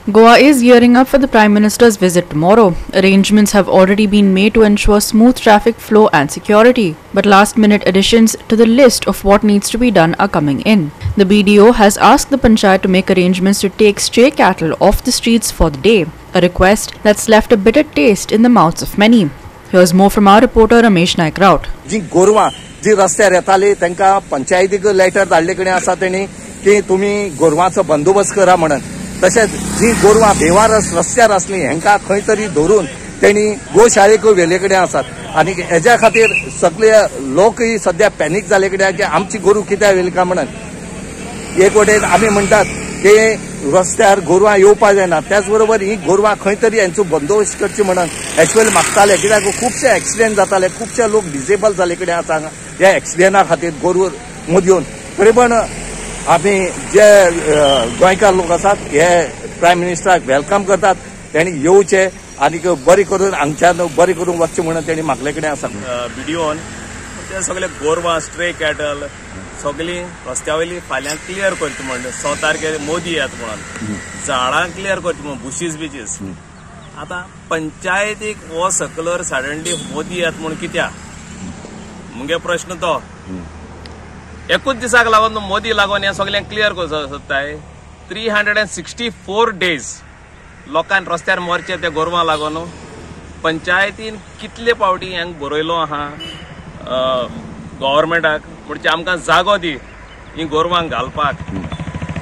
Goa is gearing up for the Prime Minister's visit tomorrow. Arrangements have already been made to ensure smooth traffic flow and security, but last-minute additions to the list of what needs to be done are coming in. The BDO has asked the Panchayat to make arrangements to take stray cattle off the streets for the day, a request that's left a bitter taste in the mouths of many. Here's more from our reporter Ramesh Naik Raut. जी रस्त्यार येताली तांकां पंचायतीक letter धाडले कडेन आसा तेणी की तुमी गोरवांचो बंदोबस्त करा म्हणून. तशेंच जी गोरवां बेवार रस्त्यार आसली हांकां खंय तरी धरून तेणी गोशाळेक व्हेले कडेन आसात आनी हेज्या खातीर सगळे लोकय सध्या पॅनीक जाले कडेन की आमची गोरू कित्याक व्हेली काय म्हणून. एक वटेन आमी म्हणटात की रस्त्यार गोरवां येवपा जायना, त्याच बरोबर ही गोरवां खंय तरी हांचो बंदोबस्त करची म्हणून एक्चुअली मागताले, कित्याक खुबशे एक्सिडेंट जाताले, खुबशे लोक डिसेबल जाले कडेन आसा ह्या एक्सिडेंटा खातीर गोरवां मदीं. तरी पण आमी जे गोंयकार लोक आसात हे प्रायम मिनिस्टराक वेलकम करतात, तेणी येवचे आनी बरी करून हांगच्यान बरी करून वचचें म्हणून तेणी मागले कडेन आसा. व्हिडिओन ते सगळे गोरवां स्ट्रे कॅटल सगळी रस्त्यावयली फाल्यां क्लियर करची म्हणून 6 तारखेर मोदी येत म्हणून झाडां क्लियर करची म्हणून बुशीस बिचीस. आता पंचायतीक हो सकलर सडनली मोदी येत म्हणून कित्याक मुगे प्रश्न तो. एकूच दिसाक लागून मोदी लागून हे सगळें क्लियर करचो सोदताय. 364 डेज लोकांनी रस्त्यार मरचे ते गोरवां लागून. पंचायतीन कितले पावटी हांगा बरयलो आहा गव्हर्मेंटाक म्हणजे आमकां जागो दी ही गोरवांक घालपाक.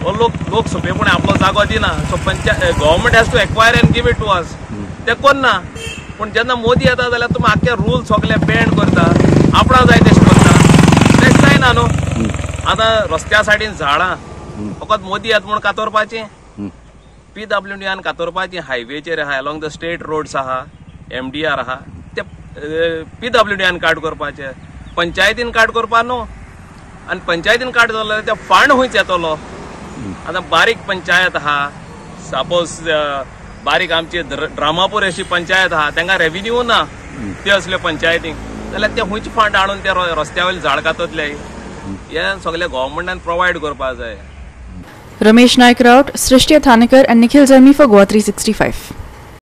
हो लोक सोंपेपणी आपलो जागो दिना. So government has to acquire and give it to us. ते कोन्ना. पूण जेन्ना मोदी येता जाल्यार तुमी आख्खे रूल सगळे बेंड करता, आपणा जाय तशें करता. तेच जायना न्हू. आतां रस्त्या सायडीन झाडां फकत मोदी येता म्हूण कातोरपाचें, PWDन कातोरपाचें. हायवेचेर आहा, अलॉंग द स्टेट रोड्स आहा, MDR आहा, ते PWDन कार्ड करपाचें, पंचायतीन कार्ड करपा न्हू. आनी पंचायतीन कार्ड जाल्यार ते फंड खंयच येतलो. आतां बारीक पंचायत आहा, सपोज बारीक आमची ड्रामापूर अशी पंचायत आहा, तांकां रेव्हेन्यू ना ते असले पंचायतीक, जाल्यार ते खंयचे फंड हाडून ते रस्त्या वयले झाड काततले. हे सगळे गव्हर्मेंटान प्रोवायड करपाक जाय. Ramesh Naik Raut, Srishti Athanikar and Nikhil Zarmi for Goa 365.